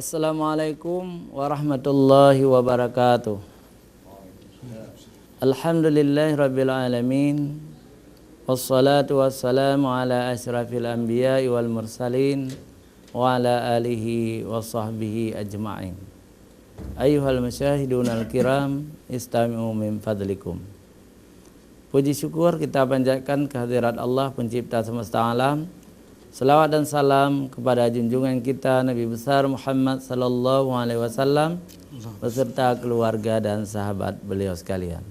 Assalamualaikum warahmatullahi wabarakatuh. Alhamdulillahirabbil alamin. Wassalatu wassalamu ala asyrafil anbiya'i wal mursalin wa ala alihi wa sahbihi ajma'in. Ayyuhal masyahidunal kiram, istami'u min fadlikum. Puji syukur kita panjatkan kehadirat Allah pencipta semesta alam. Selawat dan salam kepada junjungan kita Nabi besar Muhammad sallallahu alaihi wasallam beserta keluarga dan sahabat beliau sekalian.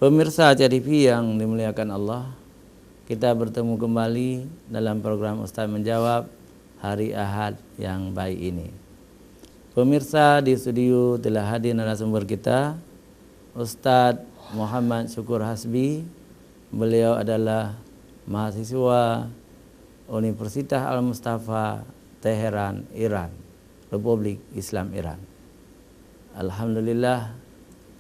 Pemirsa Aceh TV yang dimuliakan Allah, kita bertemu kembali dalam program Ustaz Menjawab hari Ahad yang baik ini. Pemirsa, di studio telah hadir narasumber kita Ustaz Muhammad Syukur Hasbi. Beliau adalah mahasiswa Universitas Al-Mustafa Teheran, Iran, Republik Islam Iran. Alhamdulillah,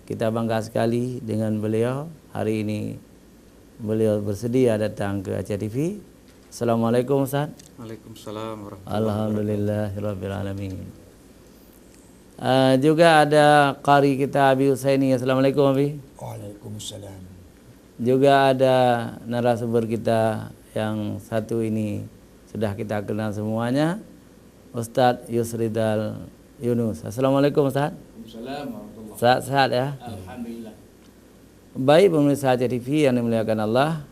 kita bangga sekali dengan beliau. Hari ini beliau bersedia datang ke Aceh TV. Assalamualaikum Ustaz. Waalaikumsalam warahmatullahi wabarakatuh. Alhamdulillahirabbil alamin. Juga ada qari kita Abi Husaini. Assalamualaikum Abi. Waalaikumsalam. Juga ada narasumber kita yang satu ini sudah kita kenal semuanya, Ustaz Yusridal Yunus. Assalamualaikum Ustaz. Waalaikumsalam. Sehat-sehat ya? Alhamdulillah. Baik pemirsa Aceh TV yang dimuliakan Allah,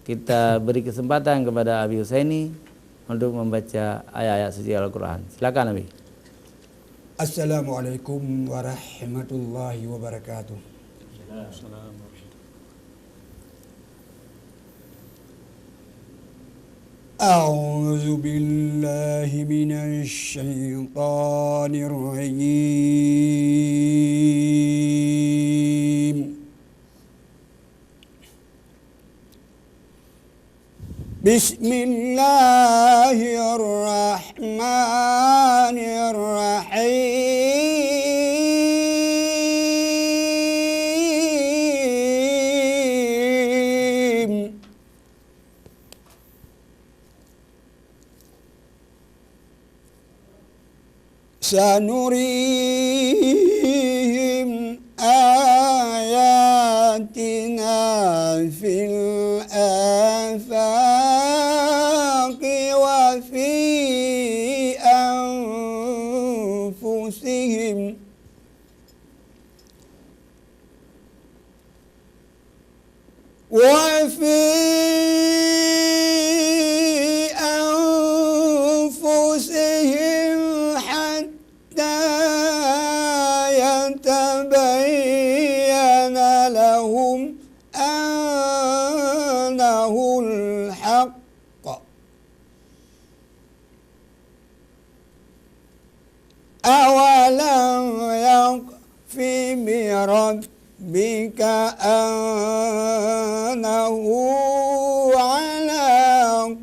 kita beri kesempatan kepada Abi Husaini untuk membaca ayat-ayat suci Al-Quran. Silakan Abi. Assalamualaikum warahmatullahi wabarakatuh. Assalamualaikum. أعوذ بالله من الشيطان الرجيم. بسم الله الرحمن الرحيم. سنريهم آياتنا في الآفاق وفي أنفسهم حتى يتبين لهم أنه الحق. أولم يكف بربك أنه على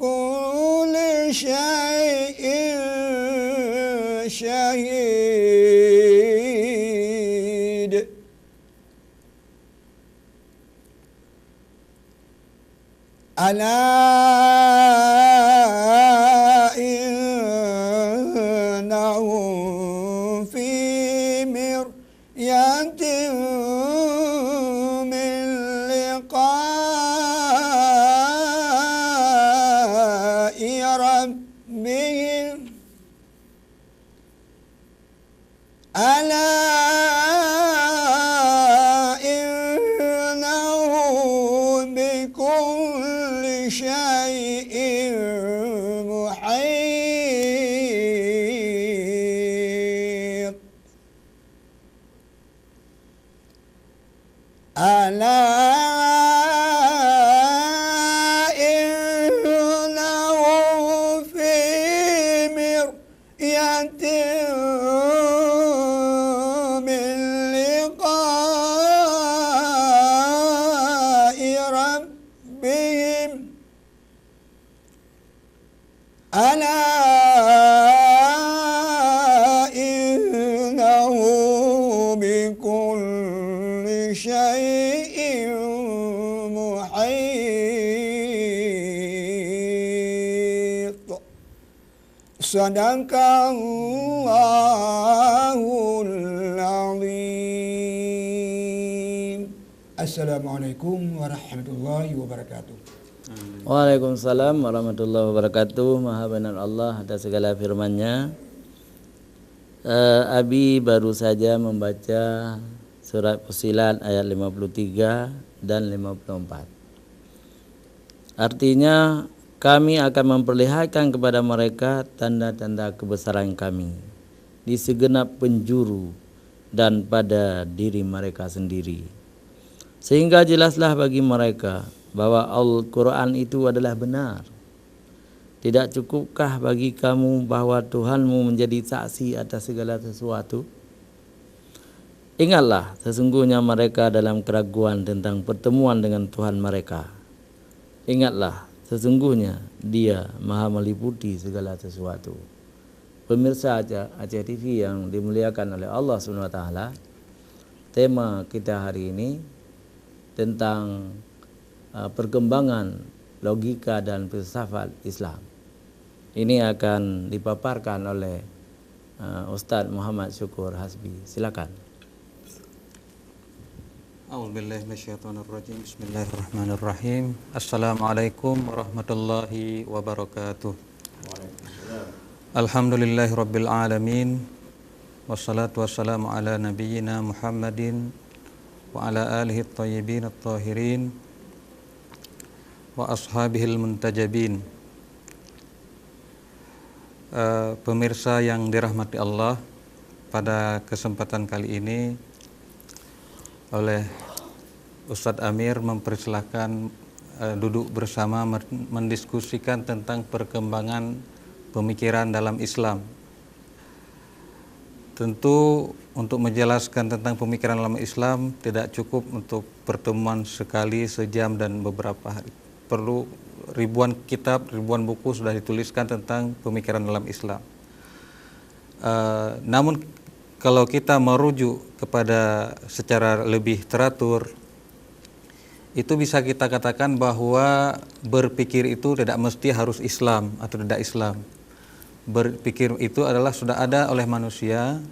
كل شيء شهيد. ألا إنهم في مرية من لقاء ربهم. ألا إنه بكل شيء محيط. ألا إنه في مرية من لقاء ربهم. ألا إنه بكل شيء محيط. صدق الله Sadaqallahul Azim. Assalamualaikum warahmatullahi wabarakatuh. Waalaikumsalam warahmatullahi wabarakatuh. Maha benar Allah atas segala firman-Nya. Abi baru saja membaca surat Fussilat ayat 53 dan 54. Artinya, kami akan memperlihatkan kepada mereka tanda-tanda kebesaran kami di segenap penjuru dan pada diri mereka sendiri, sehingga jelaslah bagi mereka bahwa Al-Quran itu adalah benar. Tidak cukupkah bagi kamu bahwa Tuhanmu menjadi saksi atas segala sesuatu? Ingatlah, sesungguhnya mereka dalam keraguan tentang pertemuan dengan Tuhan mereka. Ingatlah, sesungguhnya Dia Maha meliputi segala sesuatu. Pemirsa Aceh TV yang dimuliakan oleh Allah SWT, tema kita hari ini tentang perkembangan logika dan filsafat Islam. Ini akan dipaparkan oleh Ustaz Muhammad Syukur Hasbi. Silakan. A'udzubillahi minasyaitonirrajim. Bismillahirrahmanirrahim. Assalamualaikum warahmatullahi wabarakatuh. Alhamdulillahirabbil alamin. Wassalatu wassalamu ala nabiyyina Muhammadin wa ala alihi at-thayyibin at-tahirin wa ashabihil muntajabin. Pemirsa yang dirahmati Allah, pada kesempatan kali ini oleh Ustadz Amir mempersilahkan duduk bersama mendiskusikan tentang perkembangan pemikiran dalam Islam. Tentu untuk menjelaskan tentang pemikiran dalam Islam tidak cukup untuk pertemuan sekali, sejam dan beberapa hari. Perlu ribuan kitab, ribuan buku sudah dituliskan tentang pemikiran dalam Islam. Namun kalau kita merujuk kepada secara lebih teratur, itu bisa kita katakan bahwa berpikir itu tidak mesti harus Islam atau tidak Islam. Berpikir itu adalah sudah ada oleh manusia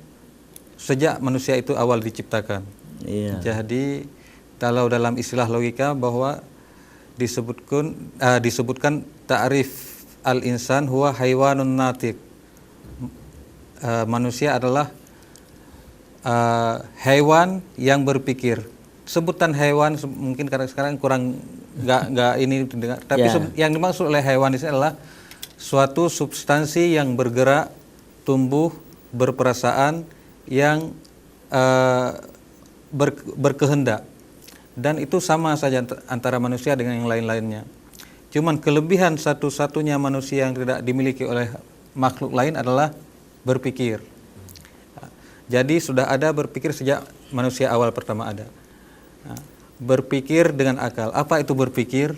sejak manusia itu awal diciptakan. Iya. Jadi kalau dalam istilah logika bahwa disebutkan ta'rif al-insan huwa haywanun natiq. Manusia adalah hewan yang berpikir. Sebutan hewan mungkin karena sekarang kurang nggak ini dengar, tapi yang dimaksud oleh hewan ini adalah suatu substansi yang bergerak, tumbuh, berperasaan, yang berkehendak. Dan itu sama saja antara manusia dengan yang lain-lainnya. Cuman kelebihan satu-satunya manusia yang tidak dimiliki oleh makhluk lain adalah berpikir. Jadi sudah ada berpikir sejak manusia awal pertama ada. Berpikir dengan akal. Apa itu berpikir?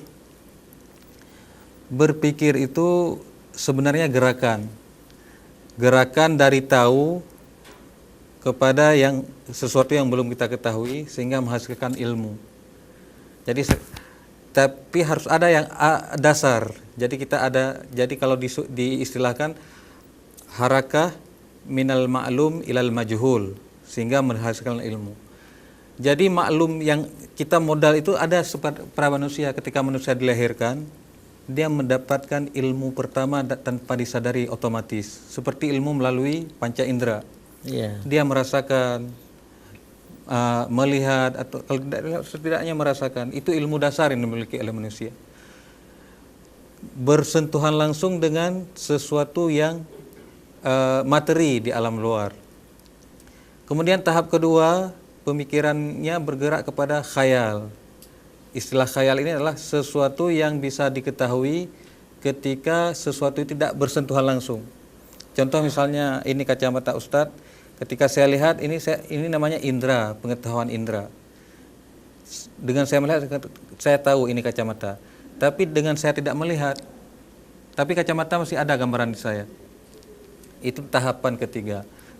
Berpikir itu sebenarnya gerakan. Gerakan dari tahu kepada yang sesuatu yang belum kita ketahui sehingga menghasilkan ilmu. Jadi tapi harus ada yang dasar. Jadi kalau diistilahkan harakah minal ma'lum ilal majhul sehingga menghasilkan ilmu. Jadi maklum yang kita modal itu ada para manusia. Ketika manusia dilahirkan, dia mendapatkan ilmu pertama tanpa disadari otomatis, seperti ilmu melalui panca indera. Dia merasakan, melihat, atau kalau setidaknya merasakan. Itu ilmu dasar yang dimiliki oleh manusia. Bersentuhan langsung dengan sesuatu yang materi di alam luar. Kemudian tahap kedua, pemikirannya bergerak kepada khayal. Istilah khayal ini adalah sesuatu yang bisa diketahui ketika sesuatu itu tidak bersentuhan langsung. Contoh misalnya ini kacamata Ustadz. Ketika saya lihat ini namanya indera, pengetahuan indera. Dengan saya melihat saya tahu ini kacamata. Tapi dengan saya tidak melihat, tapi kacamata masih ada gambaran di saya. Itu tahapan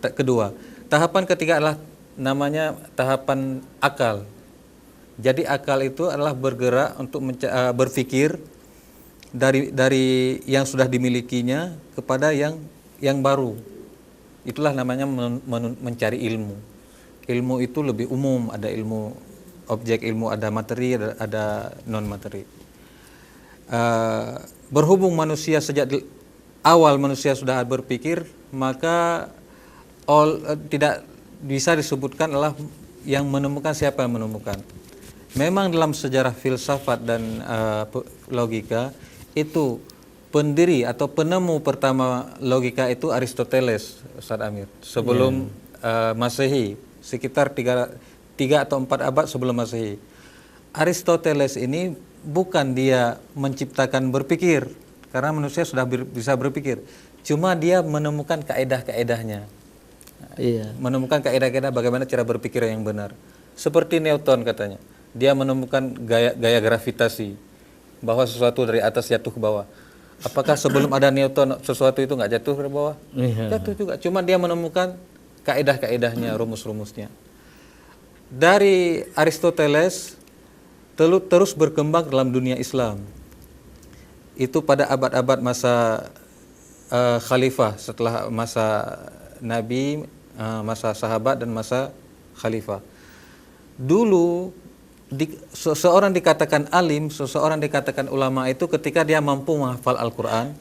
kedua. Tahapan ketiga adalah namanya tahapan akal. Jadi akal itu adalah bergerak untuk berpikir dari yang sudah dimilikinya kepada yang baru. Itulah namanya mencari ilmu. Ilmu itu lebih umum, ada ilmu objek, ilmu ada materi, ada non materi. Berhubung manusia sejak awal manusia sudah berpikir, maka tidak bisa disebutkan adalah yang menemukan, siapa yang menemukan. Memang dalam sejarah filsafat dan logika itu pendiri atau penemu pertama logika itu Aristoteles, Ustaz Amir, sebelum Masehi, sekitar 3 atau 4 abad sebelum Masehi. Aristoteles ini bukan dia menciptakan berpikir, karena manusia sudah bisa berpikir. Cuma dia menemukan kaedah-kaedahnya. Menemukan kaedah-kaedah bagaimana cara berpikir yang benar. Seperti Newton katanya. Dia menemukan gaya gravitasi, bahwa sesuatu dari atas jatuh ke bawah. Apakah sebelum ada Newton sesuatu itu nggak jatuh ke bawah? Jatuh juga. Cuma dia menemukan kaedah-kaedahnya, rumus-rumusnya. Dari Aristoteles terus berkembang dalam dunia Islam. Itu pada abad-abad masa khalifah, setelah masa Nabi, masa sahabat dan masa khalifah. Dulu seseorang dikatakan alim, seseorang dikatakan ulama itu ketika dia mampu menghafal Al-Quran,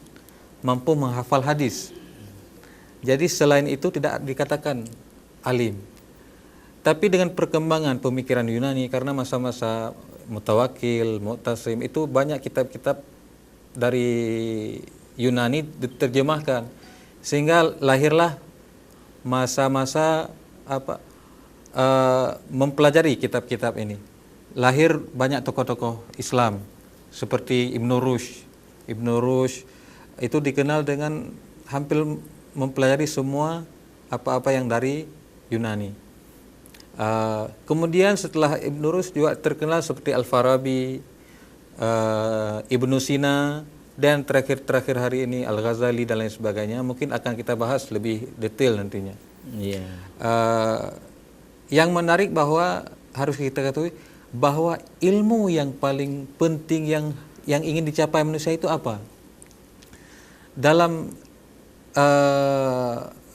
mampu menghafal hadis. Jadi selain itu tidak dikatakan alim. Tapi dengan perkembangan pemikiran Yunani, karena masa-masa Mutawakkil, Mu'tasim, itu banyak kitab-kitab dari Yunani diterjemahkan, sehingga lahirlah masa-masa mempelajari kitab-kitab ini. Lahir banyak tokoh-tokoh Islam seperti Ibnu Rushd. Ibnu Rushd itu dikenal dengan hampir mempelajari semua apa-apa yang dari Yunani. Kemudian setelah Ibnu Rushd juga terkenal seperti Al-Farabi, Ibnu Sina, dan terakhir hari ini Al-Ghazali dan lain sebagainya. Mungkin akan kita bahas lebih detail nantinya. Yang menarik bahwa harus kita ketahui bahwa ilmu yang paling penting yang ingin dicapai manusia itu apa? Dalam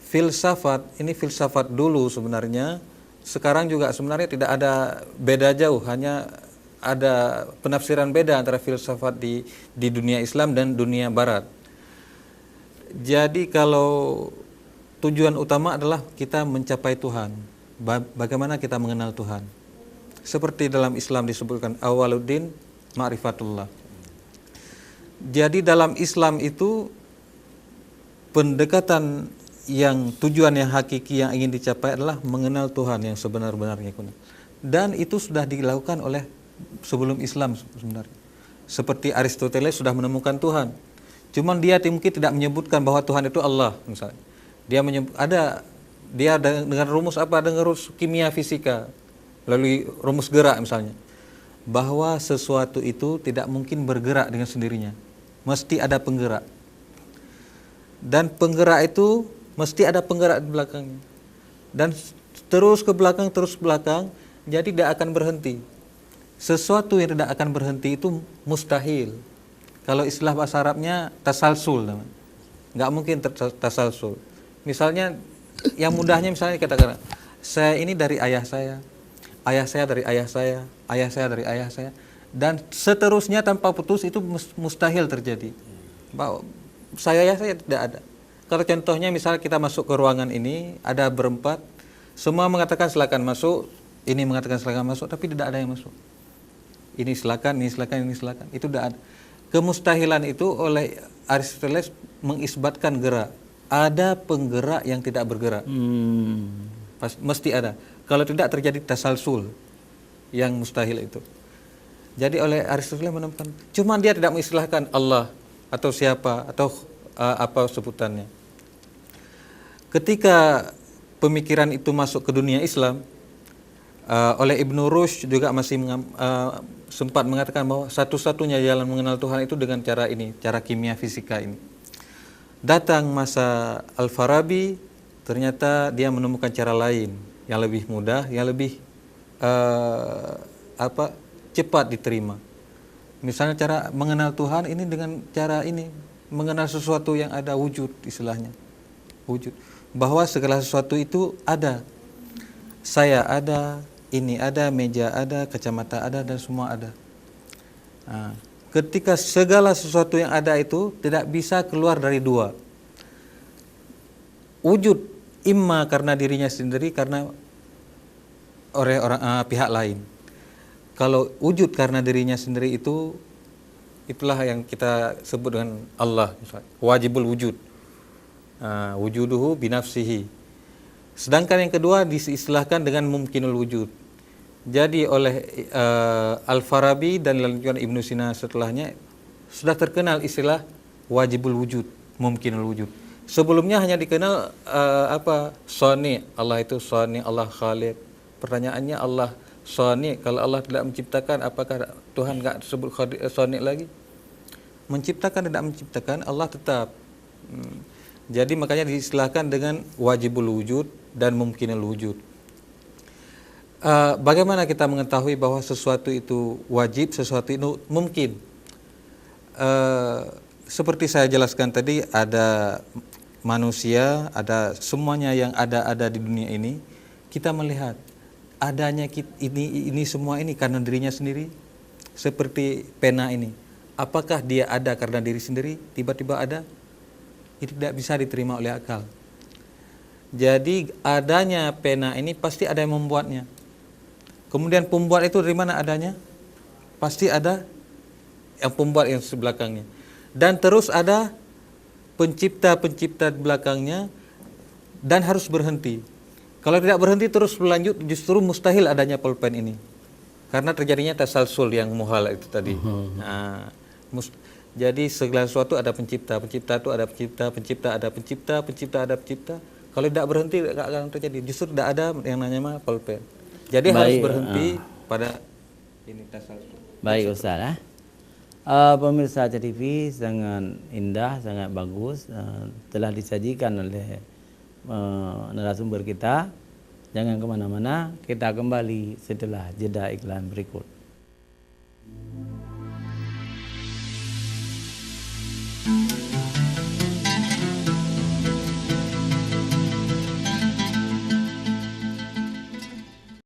filsafat, ini filsafat dulu sebenarnya, sekarang juga sebenarnya tidak ada beda jauh, hanya ada penafsiran beda antara filsafat di dunia Islam dan dunia Barat. Jadi kalau tujuan utama adalah kita mencapai Tuhan, bagaimana kita mengenal Tuhan. Seperti dalam Islam disebutkan awaluddin ma'rifatullah. Jadi dalam Islam itu pendekatan yang tujuan yang hakiki yang ingin dicapai adalah mengenal Tuhan yang sebenar-benarnya. Dan itu sudah dilakukan oleh sebelum Islam sebenarnya. Seperti Aristoteles sudah menemukan Tuhan. Cuman dia mungkin tidak menyebutkan bahwa Tuhan itu Allah misalnya. Dia dengan rumus apa? Dengan rumus kimia fisika, lalu rumus gerak misalnya. Bahwa sesuatu itu tidak mungkin bergerak dengan sendirinya. Mesti ada penggerak. Dan penggerak itu mesti ada penggerak di belakangnya. Dan terus ke belakang, jadi tidak akan berhenti. Sesuatu yang tidak akan berhenti itu mustahil. Kalau istilah bahasa Arabnya tasalsul namanya. Nggak mungkin tasalsul. Misalnya, yang mudahnya misalnya dikatakan, saya ini dari ayah saya dari ayah saya, ayah saya dari ayah saya, dan seterusnya tanpa putus, itu mustahil terjadi. Saya tidak ada. Kalau contohnya misalnya kita masuk ke ruangan ini, ada berempat, semua mengatakan silakan masuk, ini mengatakan silakan masuk, tapi tidak ada yang masuk. Ini silakan, ini silakan, ini silakan. Itu tidak ada. Kemustahilan itu oleh Aristoteles mengisbatkan gerak. Ada penggerak yang tidak bergerak. Mesti ada. Kalau tidak terjadi tasalsul yang mustahil itu. Jadi oleh Aristoteles menemukan. Cuma dia tidak mengistilahkan Allah atau siapa atau apa sebutannya. Ketika pemikiran itu masuk ke dunia Islam, oleh Ibnu Rushd juga masih sempat mengatakan bahwa satu-satunya jalan mengenal Tuhan itu dengan cara ini, cara kimia fisika ini. Datang masa Al-Farabi, ternyata dia menemukan cara lain yang lebih mudah, yang lebih cepat diterima. Misalnya cara mengenal Tuhan ini dengan cara ini, mengenal sesuatu yang ada wujud, istilahnya wujud. bahwa segala sesuatu itu ada. Saya ada, ini ada, meja ada, kacamata ada, dan semua ada. Nah, ketika segala sesuatu yang ada itu tidak bisa keluar dari dua. Wujud imma karena dirinya sendiri, karena pihak lain. Kalau wujud karena dirinya sendiri itulah yang kita sebut dengan Allah, wajibul wujud. Wujuduhu binafsihi. Sedangkan yang kedua diistilahkan dengan mumkinul wujud. Jadi oleh Al-Farabi dan lanjutan Ibnu Sina setelahnya sudah terkenal istilah wajibul wujud, mumkinul wujud. Sebelumnya hanya dikenal Sani, Allah itu Sani, Allah Khaliq. Pertanyaannya Allah Sani, kalau Allah tidak menciptakan, apakah Tuhan enggak disebut Sani lagi? Menciptakan tidak menciptakan, Allah tetap. Jadi makanya diistilahkan dengan wajibul wujud dan mumkinul wujud. Bagaimana kita mengetahui bahwa sesuatu itu wajib, sesuatu itu mungkin? Seperti saya jelaskan tadi, ada manusia, ada semuanya yang ada di dunia ini. Kita melihat adanya ini semua ini karena dirinya sendiri. Seperti pena ini, apakah dia ada karena diri sendiri? Tiba-tiba ada? Itu tidak bisa diterima oleh akal. Jadi adanya pena ini pasti ada yang membuatnya. Kemudian pembuat itu dari mana adanya? Pasti ada yang pembuat yang sebelakangnya. Dan terus ada pencipta-pencipta di belakangnya, dan harus berhenti. Kalau tidak berhenti terus berlanjut, justru mustahil adanya pulpen ini. Karena terjadinya tasalsul yang muhal itu tadi. Jadi segala sesuatu ada pencipta, pencipta itu ada pencipta, pencipta ada pencipta, pencipta ada pencipta. Kalau tidak berhenti tidak akan terjadi. Justru tidak ada yang namanya pulpen. Jadi harus berhenti pada ini tasalsul. Baik Ustaz. Pemirsa TV sangat indah, sangat bagus, telah disajikan oleh narasumber kita. Jangan kemana-mana, kita kembali setelah jeda iklan berikut.